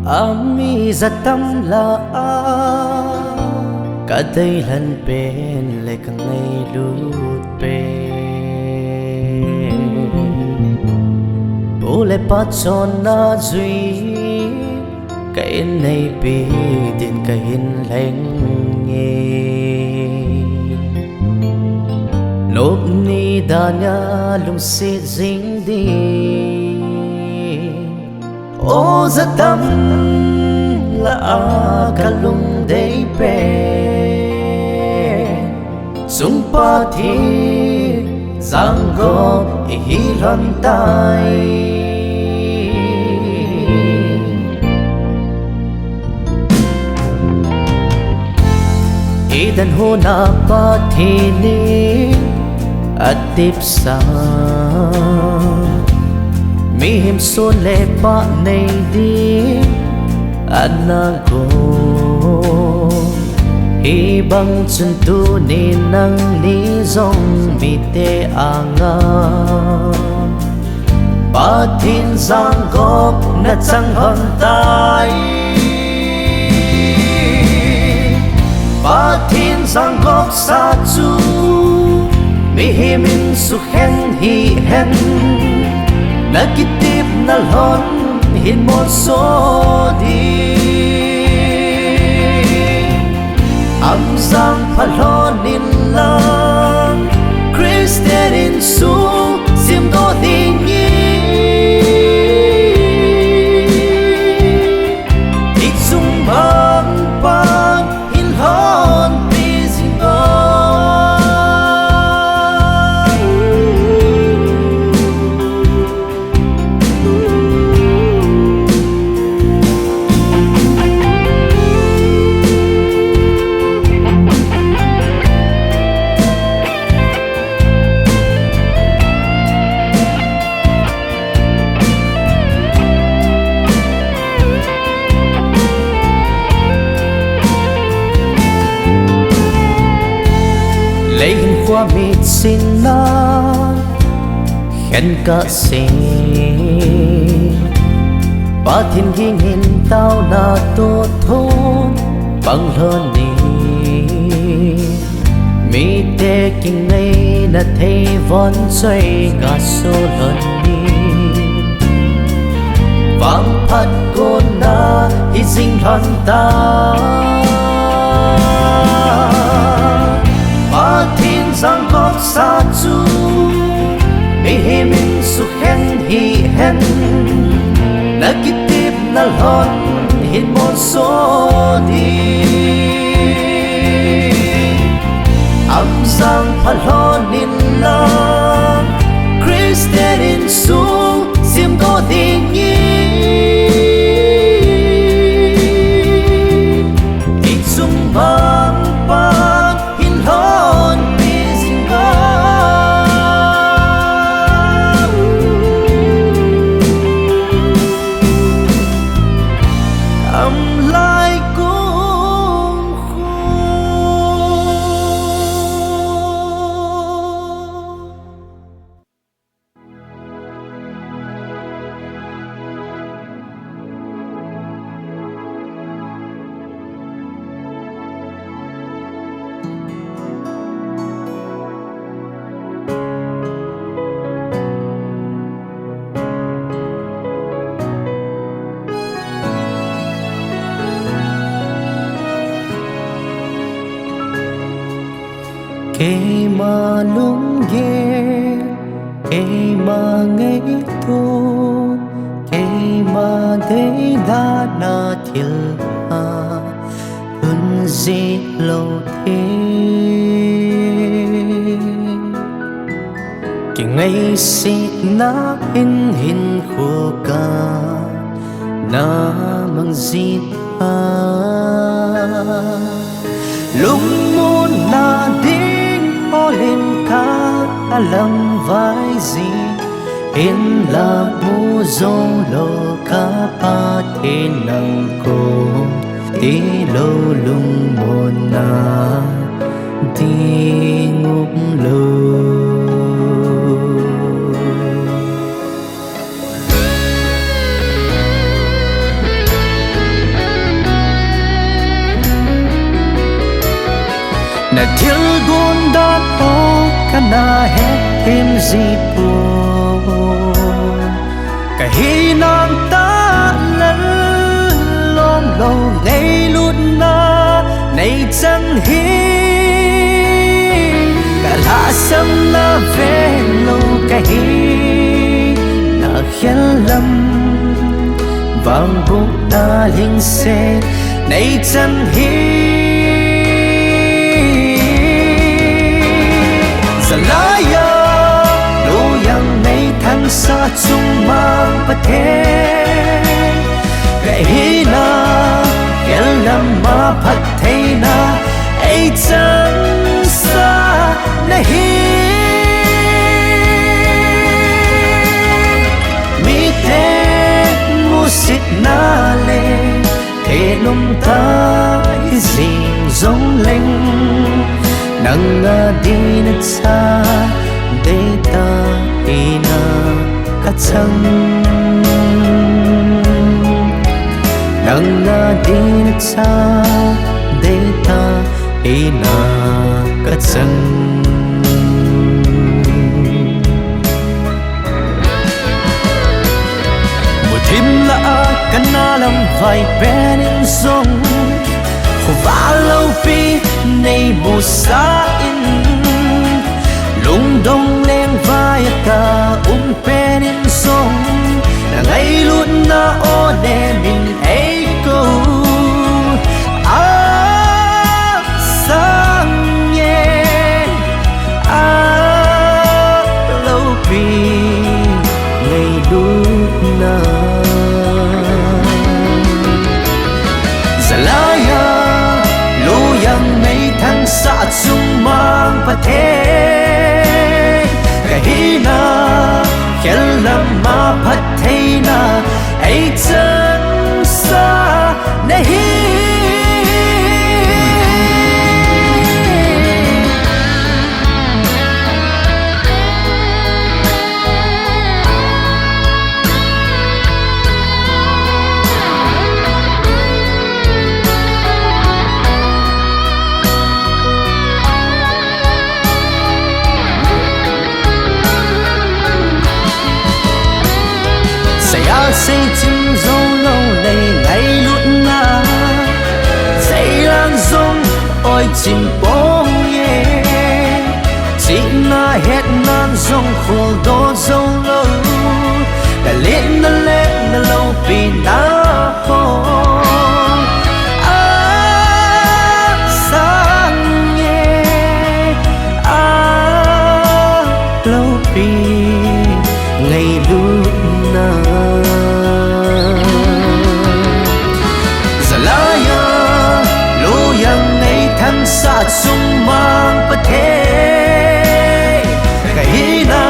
ami zatam la a cả đây lần bên lại càng ngày lút bên bố lại bắt cho na duy cái này bị tiền cái hình lạnh nghe nộp ni đa nhà lung xịt dính đi ô rất tâm là cả lung đầy bền sung pa thi giang go hi lan tai idan ho na pa thi ni atip sa mi him son le pa nei di anago hi bang chun tu ni nang ni zong mi te anga pa thin giang gop na chang hon tai pa thin giang gop sa chu mi him in su hen hi hen na kitip na lon hin mo so di am sang phalon in lang Christian in su sim do ding yi ik sung bang bang in hon pleasing lấy hình qua mịt xin na khen cả xin ba thiên ghi nhìn tao na tô thôn bằng hơn đi mi tê kinh ngay na thấy vòn xoay cả số lần đi vang phát cô na hi sinh hoàn ta pa thin giang gop sa chu mi him in su hen hi hen na kitip na lon hin mo so di am giang phalon in lang Christian in su sim do ding yi ik sung bang bang kê mà lung ghé kê mà ngây thô kê mà thấy đã na thiel ha hơn gì lâu thế kê ngay xịt na in hin khô ca na mang zit ha lung muốn na đi lên ca alam vai gì in la mu zo lo ka pa te nang ko ti lo lung mo na di ngục lo thiếu đôn đát ô cả na hết thêm gì buồn cả hi non ta lẫn lom lâu ngày luôn na này chẳng hi cả lá sâm na về lâu cả hi na khen lâm vang bụng ta linh xe này chẳng hi Salaya luyang nay thang sa chung mang pate kai na kel lam ma phat thei na ai chan sa nahi mi te music na le the num ta zing zong leng nang di na sa data ina kachang nang di na sa data ina kachang một thim la kana lam vai pen in song và lâu phi nay mùa xa in lung đông len vai cả pen in sông là ngày luôn na ô nè mình ấy cô sang nhẹ lâu phi ngày lúc na sa chung mang pate kai na khel lam ma phat thei na ai chan sa nahi say chim dâu lâu này ngày luôn na dây lang rong ôi chim bông ye chỉ na hết nan rong khổ đô dâu lâu đã lên na lâu vì na ho sang ye lâu vì ngày lúc na sa chung mang pate kai na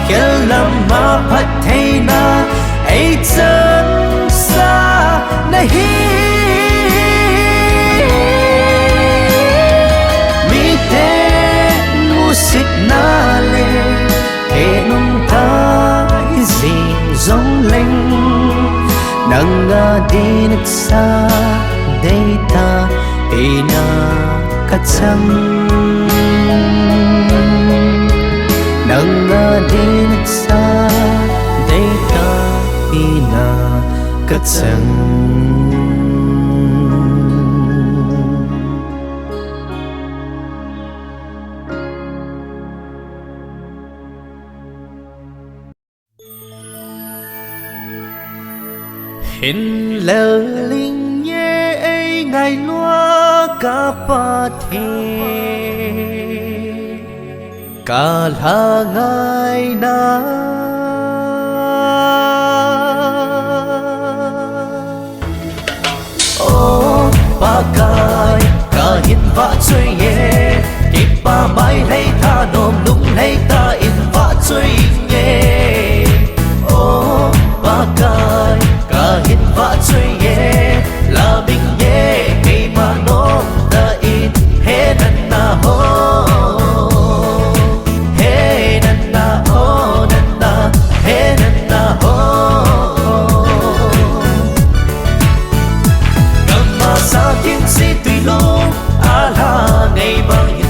khel lam ma phat thei na ai chan sa nahi mi te music na le he num ta zing zong leng nang di na sa data ina kachang nang di na sa data ina kachang hin lơ linh nhé ấy ngày loa cả ba thế cả là ngày na ô ba cái cả hin vã chơi nhé kịp ba mai lấy ta nôm lung lấy ta in vã chơi nhé ô ba cái cả hin vã chơi nhé là bình nhé khi mà nó ta in hết năn na ho hết năn na ho năn na hết năn na ho cầm mà xa kiến si tùy lúc là ngày bằng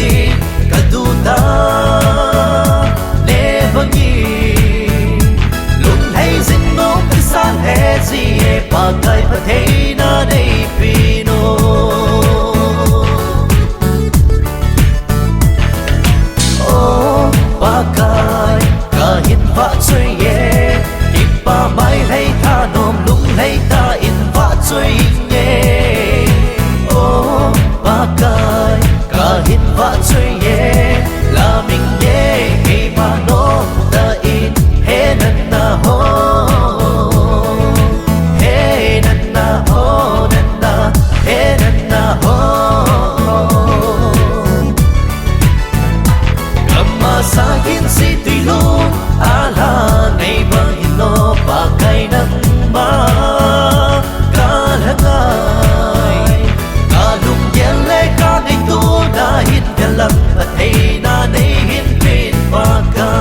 đi cả tu ta nè vâng nhỉ lúc hay dính nốt cái san hè gì bà cây bà thấy na đây pino ô bà cây cả hiện vạ chơi ye kịp bà mai lấy tha nôm lung lấy ta in vạ chơi ye ô bà cây cả hiện vạ chơi ye là mình ye khi mà nó đã in hết năn na ho hết năn na ho năn na hết năn na ho cầm mà sa hin si tùy luôn ala ngày bang ino pa kay nang ma kalangay kalung yele ka ngay tu dahil galang at ay na nahin pin pa ka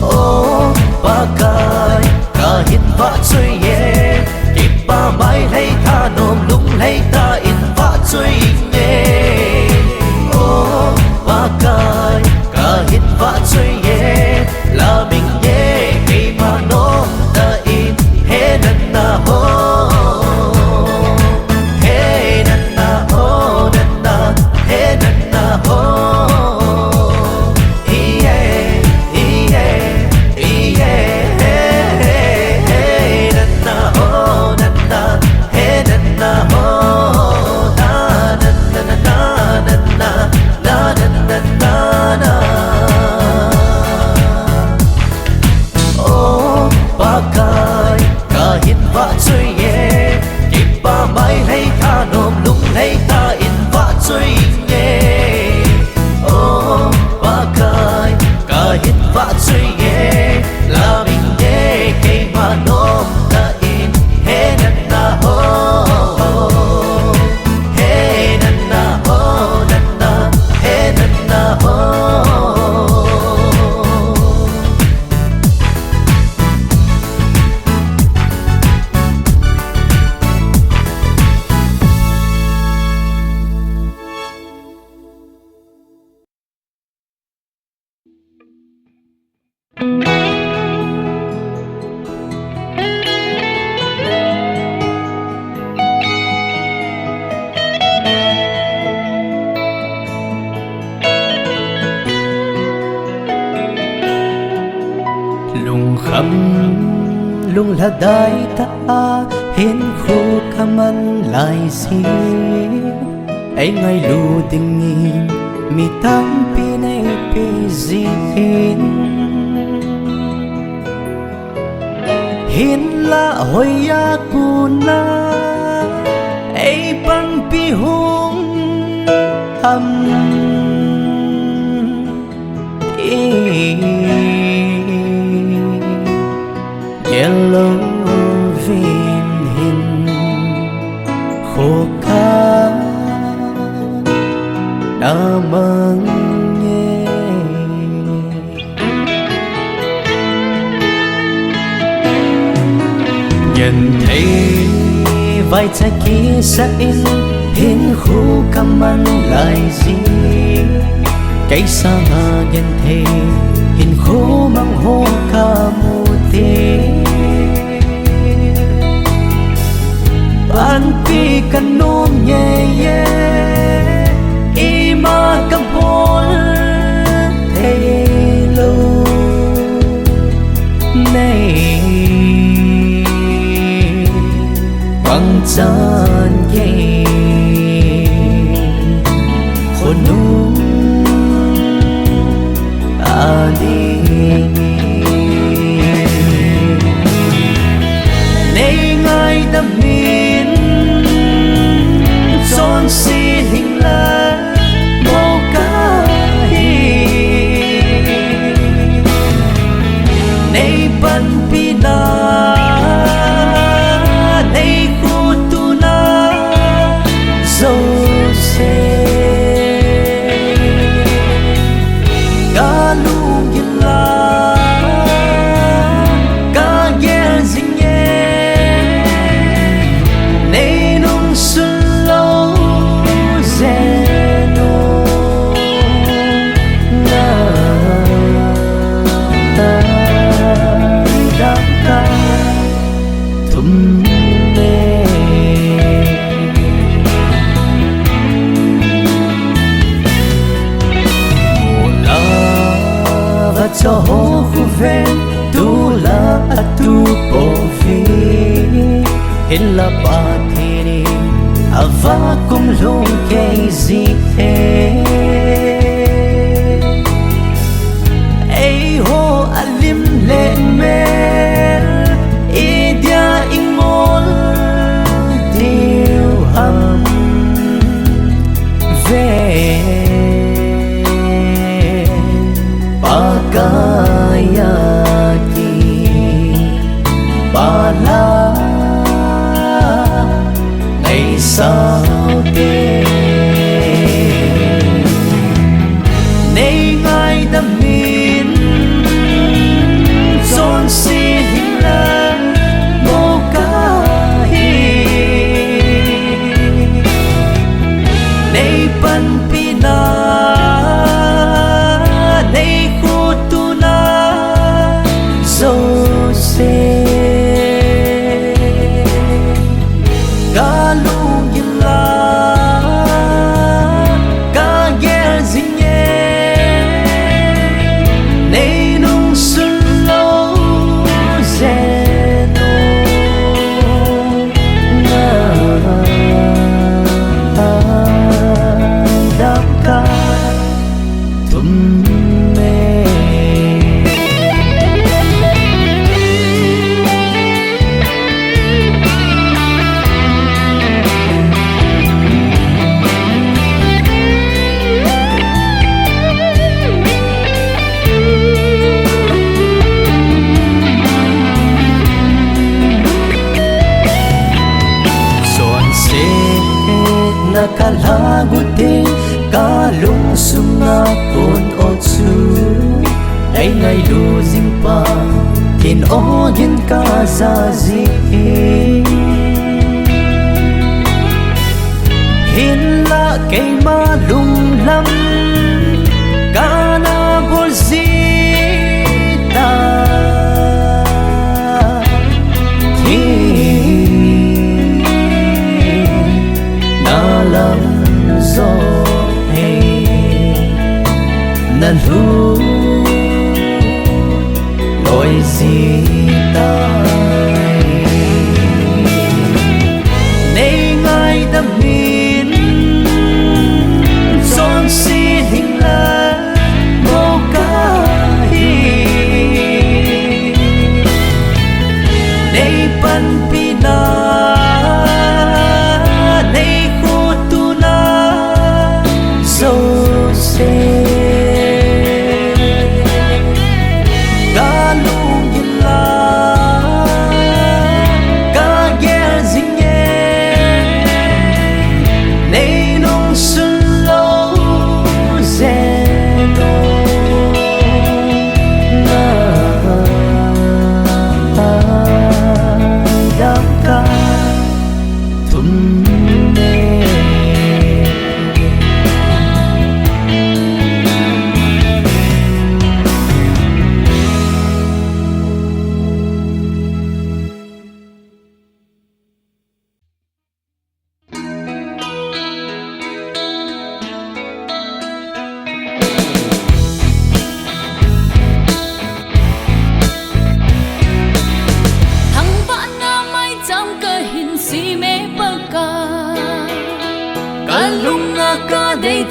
oh pa kay kahit ba choy ye kịp pa mai lấy tha nôm lung lấy ta in va choy ye oh pa kay kahit ba choy ye là mình ye khi mà nó ta in he nan na ho he nan na ho nan na he nan na ho yeah yeah yeah hey nan na ho nan na he nan na ho na na na na na na na na na na oh ba kai kahit ba choy ye kịp ba mai lấy tha nôm lung lấy ta in va choy ye oh ba kai kahit ba choy ye là mình ye khi mà nôm ta in he nan na ho he nan na ho nan na he nan na ho lung khăm lung là đại ta hiến khu kaman lại gì ấy ngay lu tình nhìn mi tam pi này pi gì hiến là hồi ya kuna ấy băng pi hung âm yellow vin hin khô cá đã mang nhé nhìn thấy vai trái kia sẽ in hin khô cam ăn lại gì cái xa ngà nhìn thấy hin khô mang hô ca mù tê ban pi kan nom ye ye ima kam bol te lo nei bang chan ye khonu ani nei ngai đam min son si hình la mô ca hi nei ban pi na nei khu tu na zo se cho hô khu ven tu la tu po vi hin la pa thi ni ava kum lung ke zi ei ho alim le mer idia ingol tiêu ham về Pakayaki Bala ngày sau đêm nay ngài đã min dọn xin hình lan mô ca hi nay pan pina nay khu tu na dâu xe ca lu nhìn la ca ghé dinh nhẹ nay nung xuân lâu rè nô ngà đáp ca thum mê Nakalagutin kalung sumapon otsu ay ngay losing pa tinogin ka zazi hinla kay malung lam kana bolsita Nalam zo hey nalu loi zita nay ngai đã min son si hình la mô ca hi nay pan pina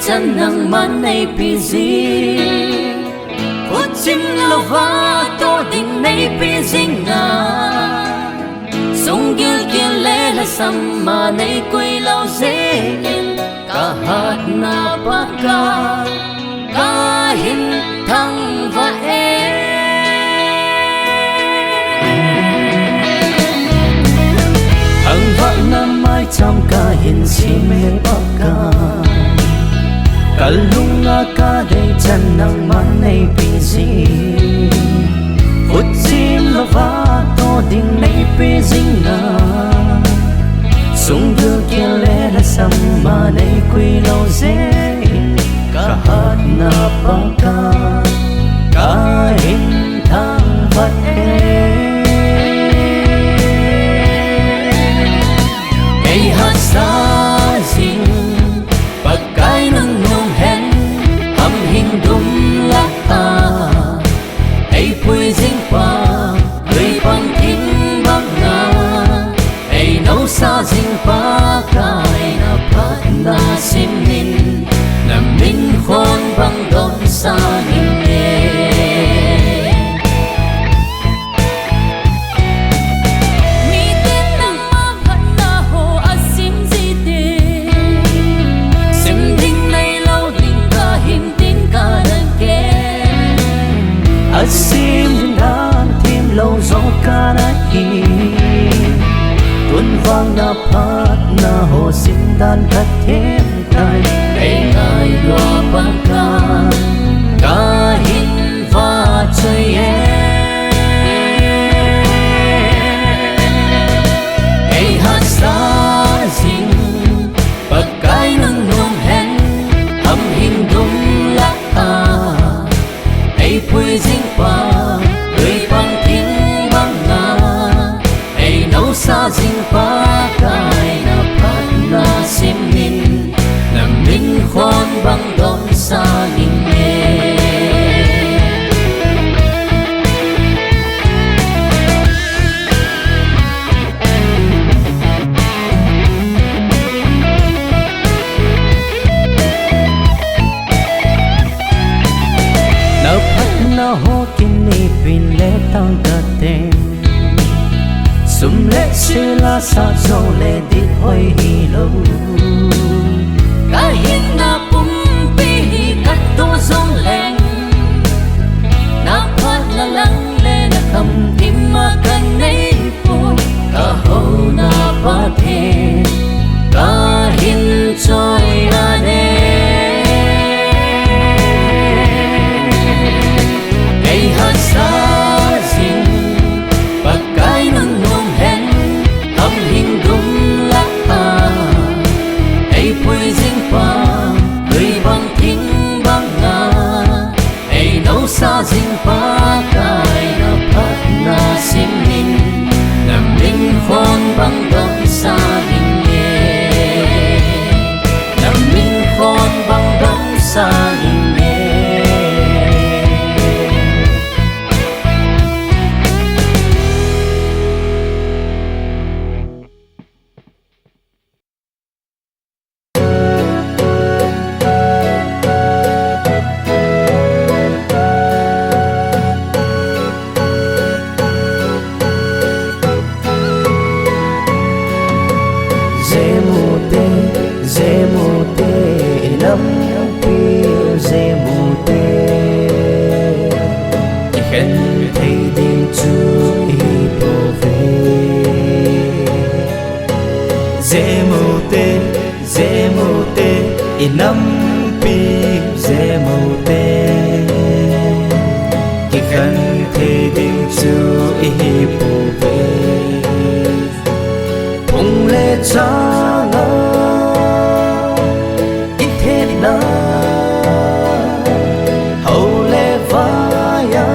chân nang man nay pizi phút chim lova to ding nay pizi nga sung gil gil le la sam ma nay quay lao dễ in cả hạt na pa ca hin thăng và thăng vợ năm mai trong ca hin si mê pa kalunga ka day chan nang manay busy phút chim lova to ding nay busy na sung đưa kia lẽ là sam manay quy lâu dễ cả hạt na pa ca hình thang vật ngày hát xa dinh bagay nang hình đum la ta đàn cắt thêm tay ngày ngày đua băng ca hin và chơi ngày hát xa dinh bậc cái nâng nuông hen âm hình đúng lạc ai vui dinh qua người bằng thiên bằng ngà ai nấu xa dinh qua cái na phát na sim min na min khôn bằng đom xa linh nghe na phát na ho kini pin le tang ka tem sum le sila sa zo le dit hoi hi lo kahit na pumpi kat to zong leng na pat la lang le na kam tim ma kan nei po ka ho na pa the kahit choi ane ngày hát xa dinh pagkai nung nung hen âm hình đúng lạc ai vui dinh pa người bằng thính bằng ngà ai nấu xa dinh pa cái na phát na sim min na minh khôn bằng đom xa hình nghe na minh khôn bằng đom xa hình nghe năm kia dễ mù tê khen thấy đi chú ý bộ về dễ mù tê năm kia dễ mù tê khen thấy đi chú ý bộ về phùng lệ cha na hầu lệ vaya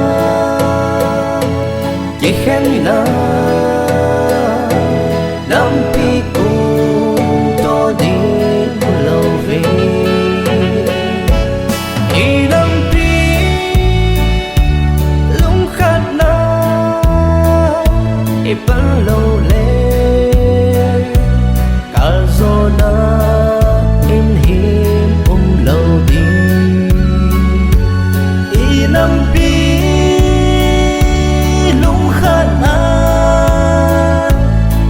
chỉ khen na năm pi cùng to đi lâu về khi năm pi lung khát na e ban lâu lệ cả gió na năm pi lung khát na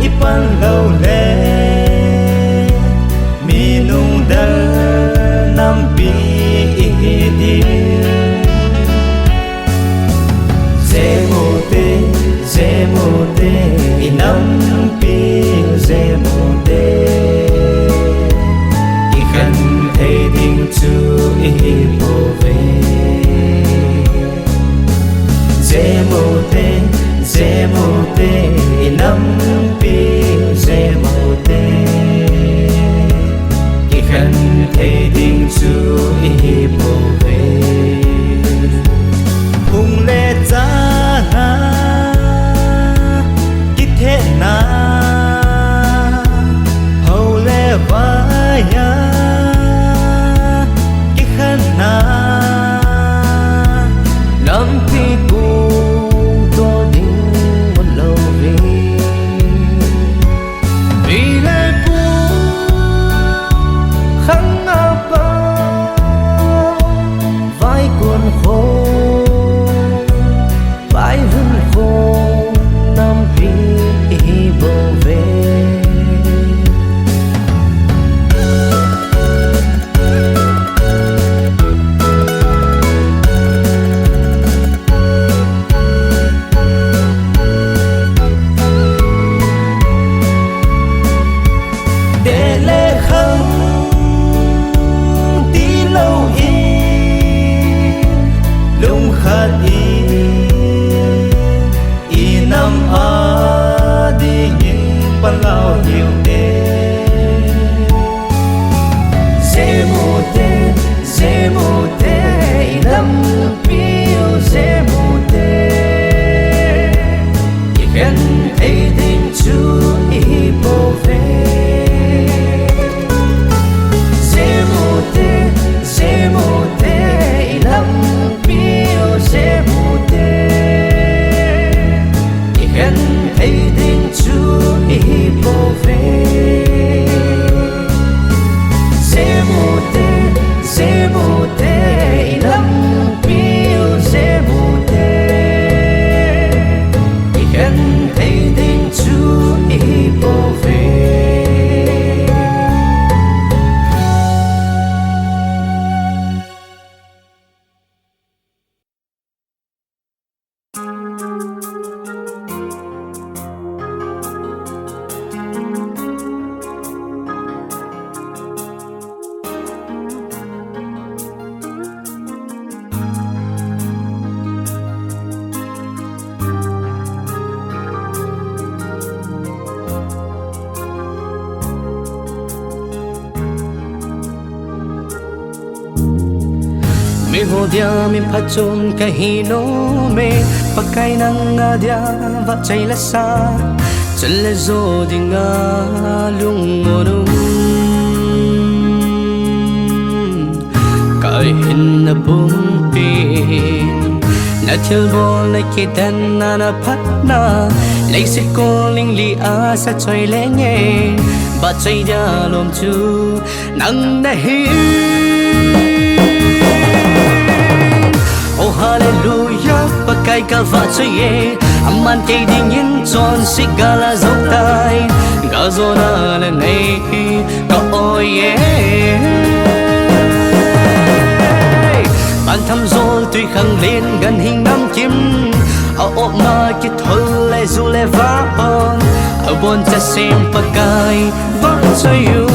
ipan lâu lệ mi nung dal năm pi đi dễ mô tê năm pi dễ mô tê i khăn thấy đình chú ý bộ về dễ mô tê năm pi dễ mô tê khi khăn thấy đình chú ý bộ về hùng lệ giá na kít thế na hầu lệ vaya kít khăn na năm pi dễ mù tê lắm biểu dễ mù tê hẹn thấy tình chú ý bộ về mi hồ dia mi phát chôn cái hi nô mê pakai nang nga dia vắt chay la sa chân lê zo đi nga lung ngô nung cái hin na bung pin na thiêu bò lấy cái đàn na phát na lấy xịt cô linh li a sa chơi lẽ nhẹ vắt chay dia lom chu nang na hi Oh hallelujah pakai ka va chaye amman ke ding in chon sigala zok tai ga zona la nei ka oye ban tham zol tuy khang lên gần hình năm kim a op ma ki thol le zu le va on a bon cha sem pakai va chayu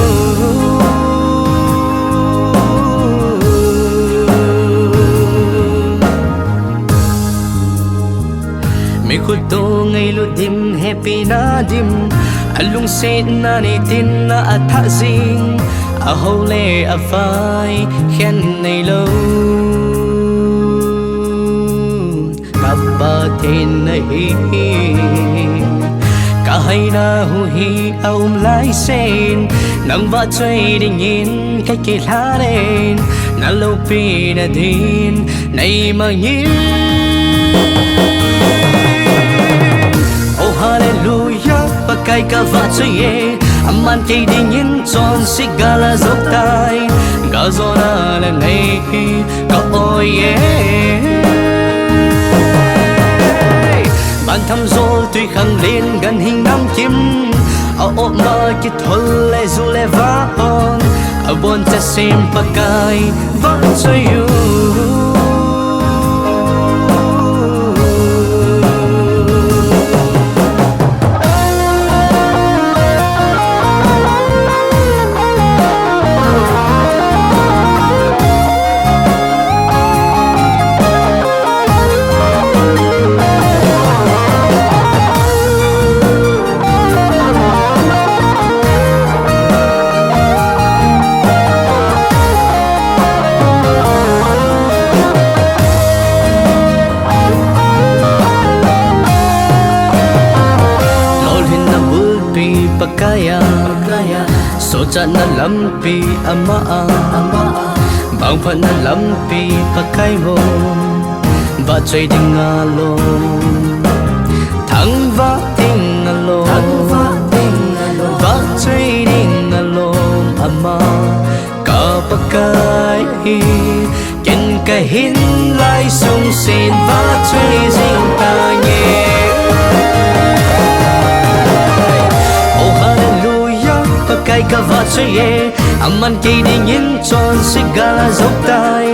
mi khut to ngay lu dim happy na dim alung set na ni tin na atha zing a hole a phai khen nei lo cặp ba tên này cả hai na hu hi lai sen nang va chơi đi nhìn cái kỳ lá đen na lâu pi na din này mà nhìn hallelujah pakai ka va chaye amman ke ding in chon sigala zok tai ga zona la nei ka oye ban tham zol tuy khang lên gần hình năm kim a op ma ki thol le zu le va on a bon cha sem pakai va chayu pakaya so chan na lampi ama bang phan na lampi pakai mo va chơi ding alo thang va ding alo va chơi ding alo ama ka pakai ken ka hin lai sung sen va chơi ding ta nhẹ pakai ka va chaye amman ke ding in chon sigala zok tai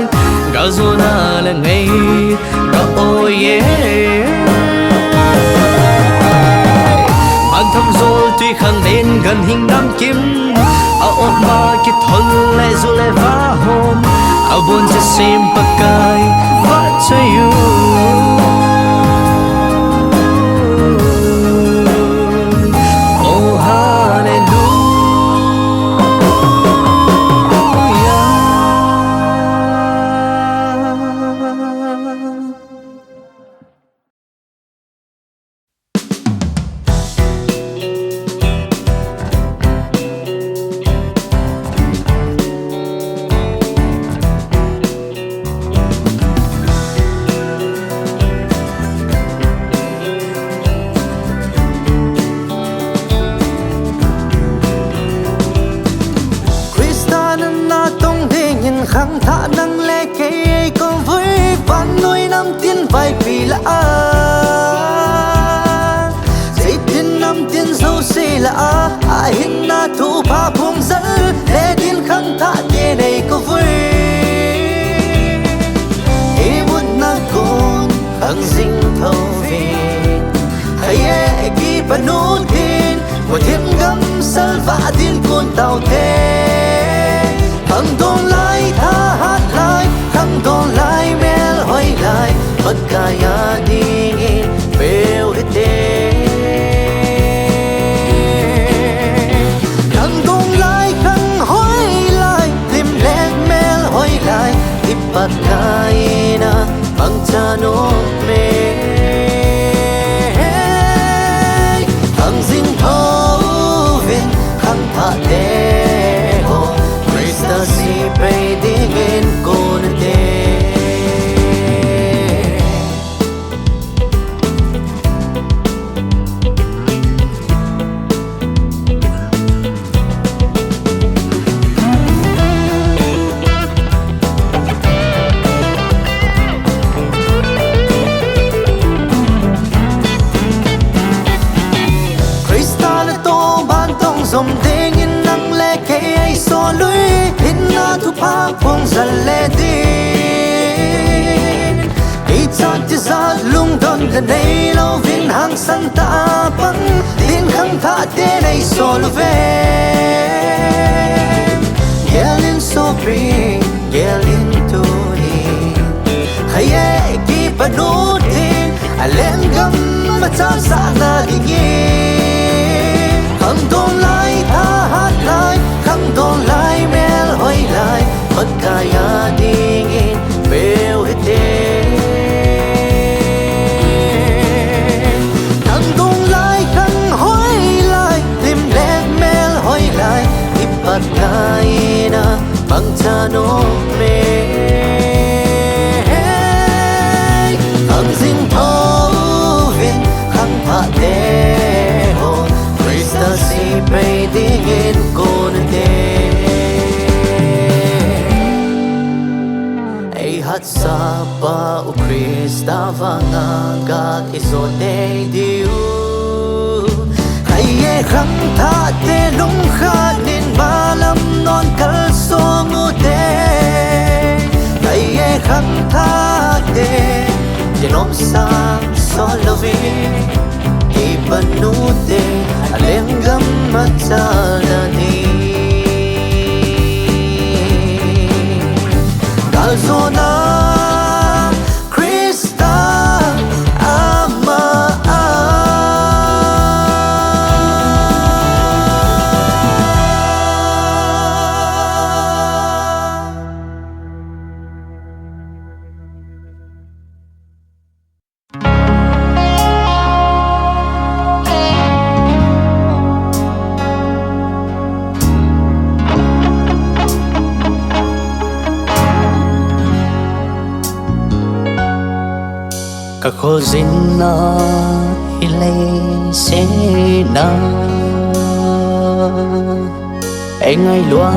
ga zona la ngay ka oye ban tham zol tuy khang lên gần hình năm kim a op ma ki thol le zu le va hom a bon cha sem pakai va chayu khăng thả nâng lê kê con với van nuôi năm tiên vài vì là dây tiên năm tiên dâu xì là hin na thu pa phong dẫn lê tiên khăng thả kê này có với ý muốn na con khăng dinh thâu về hay kỳ bà nô thiên một thiên găm sal vã thiên con tàu thế khăng tôn lại tha hát lại khăng tôn lại mel hỏi lại bất kaya đi bêu hết thế khăng tôn lại khăng hỏi lại tìm lẽ mel hỏi lại ít bất kaya na bằng cha nô mê khăng dinh thâu viên khăng thả đê hồ Krista si bay đi nghìn cô nên đê dòng thế nghìn năng lê kê ai so lối hin na thu pa phong dần lê đi đi chọn chỉ ra lung đón gần đây lâu viên hàng săn ta băng tin khăng thả thế này so lối về yelling so free yelling to đi hay kỳ bà nô tin lên găm mà cha xa na đi nghe khăng tôn lại tha hát lại khăng tôn lại mel hỏi lại bất kaya đi nghìn bêu hết thế khăng tôn lại khăng hỏi lại tìm lẽ mel hỏi lại ít bất kaya na bằng cha nô mê khăng dinh thâu viên khăng thả đê hồ Krista si bay đi nghìn cô nên đê ai hát sa ba u Krista vanga gat iso đê diu hay khăng thả đê lung khát nên ba lâm non kal so ngu đê hay khăng thả đê để nôm sang so lovi ibanute alengam matsalani galzona Krista ama các khô dính na hilay sẽ na anh ai loa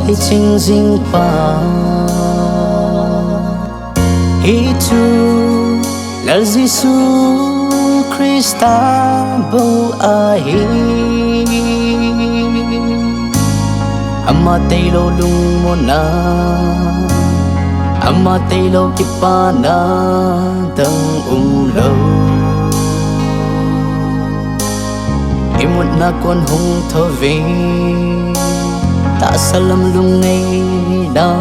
hi chinh dinh pa hi tu là Giêsu Krista bầu ai ama tây lô lung mona ama tây lô kipa na tầng lâu em muốn na con hung thơ về ta salam lung ngay đã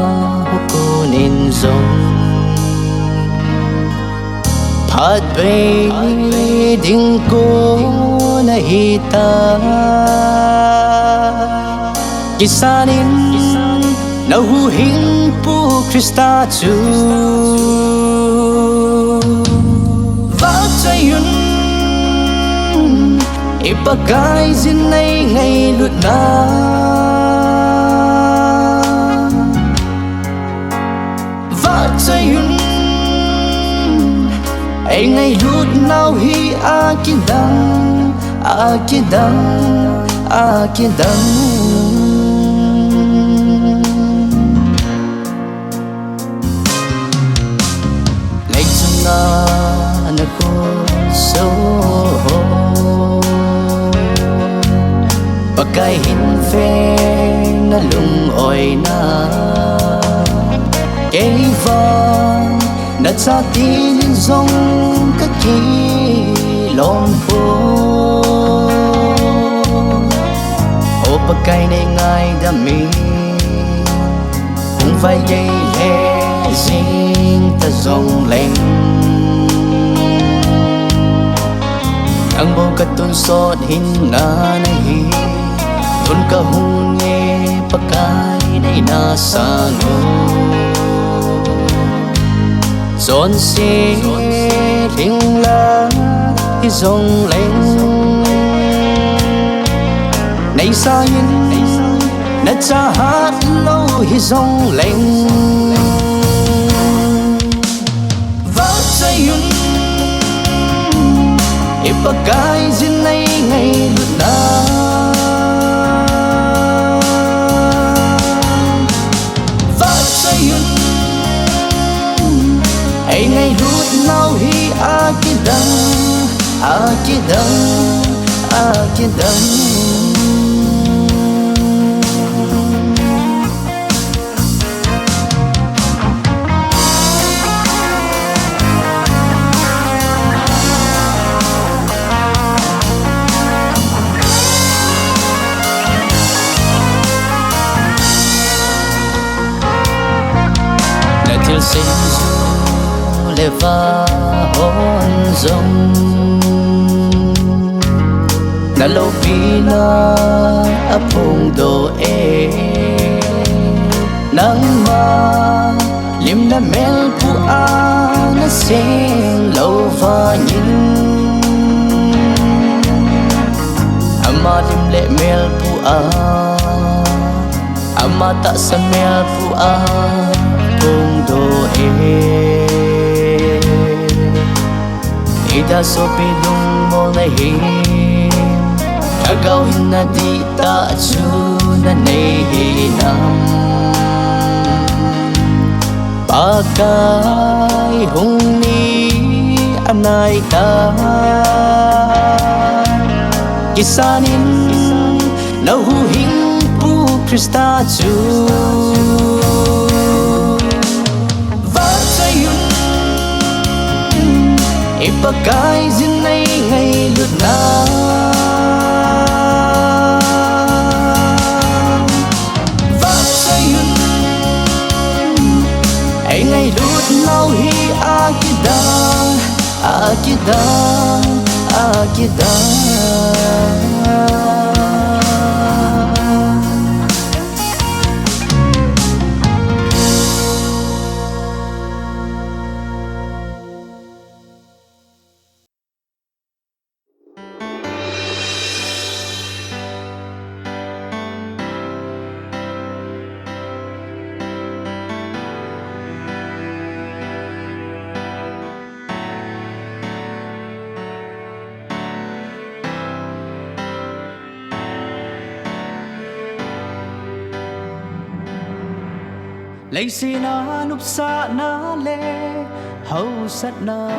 cô nên giống phát về đinh cô na hita kisah nin nahuhin po Krista tu Vác cho yun ipagay zinay ngay lut na Vác cho yun ay ngay lut nào hi akin dang akin dang akin dang cha tin dòng các kỳ lon phố ô bậc cây này ngài đã mi cũng phải dây lệ riêng ta dòng lên ang bầu cát tuôn sót hin na nahi tuôn cả hung nghe bậc cây này na sa ngô dọn xe linh la hi dòng lên này xa yên nát cha hát lâu hi dòng lên vắt say yun ipagay zin này ngày lụt na vắt say yun ai ngày lụt nào hi akidang akidang akidang thiêu sinh du lệ va hôn rong na lâu pi na ấp hùng đồ e nắng ma liêm na mel pu a na sen lâu va nhìn ama liêm lệ mel pu a ama ta sa mel pu a hùng đồ e ida so pi dung mo na hi agaw hin na di ta chu na nei hi nam pakai hung ni anai ta kisanin na hu hin pu Krista chu ipagay zin này ngày lượt na vắt say yun ai ngày lượt nào hi akidang akidang akidang lấy xì na núp sa na lê hậu sát na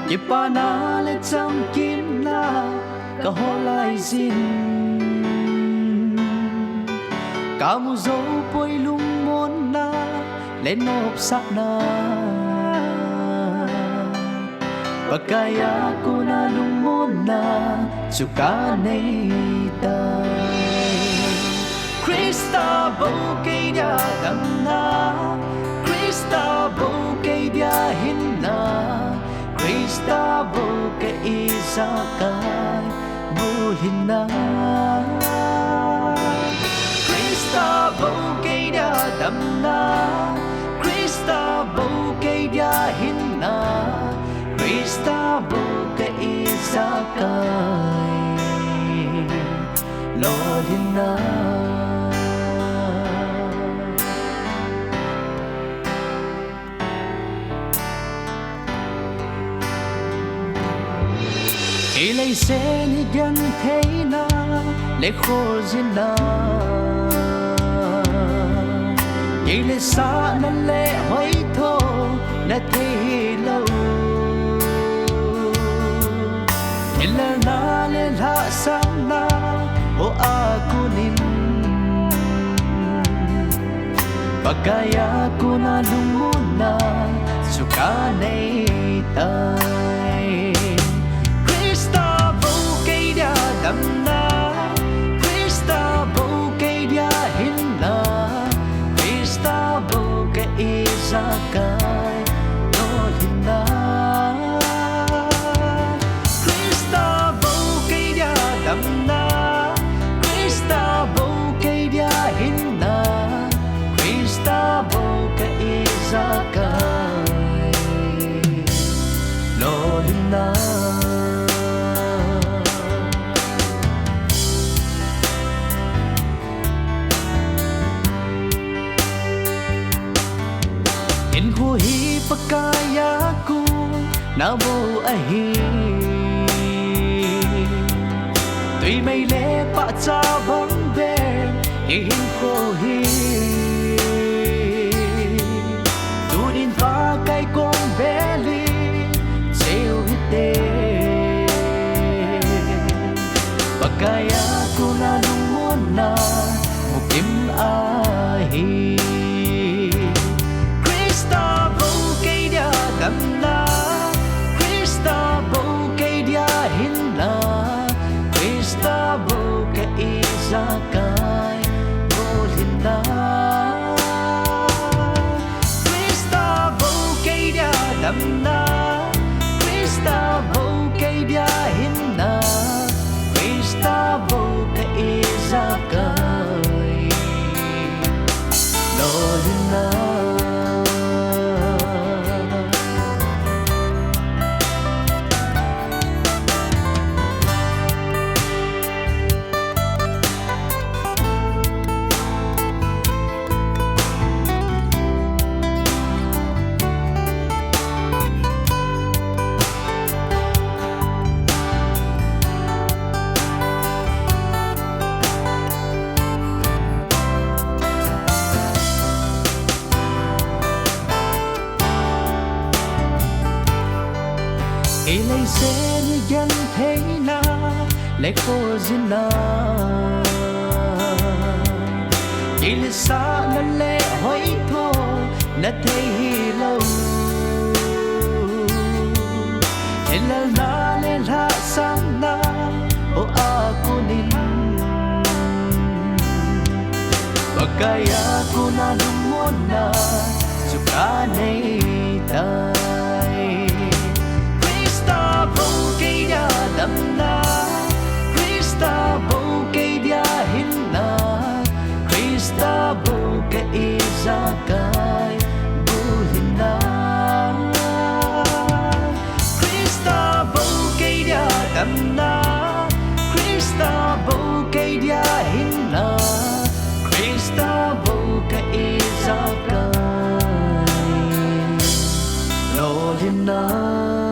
nhịp ba na lê trăm kim na cả họ lại zin cả mu dấu bôi lung môn na lên nộp sát na và cái cô na lung môn na chu cả này ta Krista bầu cây dia đầm na Krista bầu cây dia hin na Krista bầu cây isakai bu hin na Krista bầu cây dia đầm na Krista bầu cây dia hin na Krista bầu cây isakai lo hin na lấy xe ni gần thế na lấy khô zin na vậy lấy xa na lệ hỏi thô na thế lâu illa na le la sam na o aku nin Pagkaya ko na lumuna suka nay tay Krista bầu cây đa đậm na Krista bầu cây đa hin na Krista bầu cây ra cái nó hin na Krista bầu cây đa đậm na Krista bầu cây đa hin na Krista bầu cây ra cái nó hin na Hi pakaya ko na mo ahi Tuy mây lệ pa cha bóng bên in khô hi Tu din pha cây con bé li Seo hít tê Pakaya ko na nung muna Mo kim ahi Krista bầu cây đa đậm na Krista bầu cây đa hin na Krista bầu cây ra cái vô hin na Krista bầu cây đa đậm na Krista bầu cây đa hin na Krista bầu cây ra cái lo hin na Ilay sẽ như dân thế na Lẽ khô duyên na Chỉ là xa lần lẽ hỏi thô Nà thấy hi lâu Thế là na lẽ la sang na O aku nin Pagkaya ko na lumuna Suka nay tay Krista bầu cây đa đậm na Krista bầu cây đa hin na Krista bầu cây ra cái vô hin na Krista bầu cây đa đậm na Krista bầu cây đa hin na Krista bầu cây ra cái lo hin na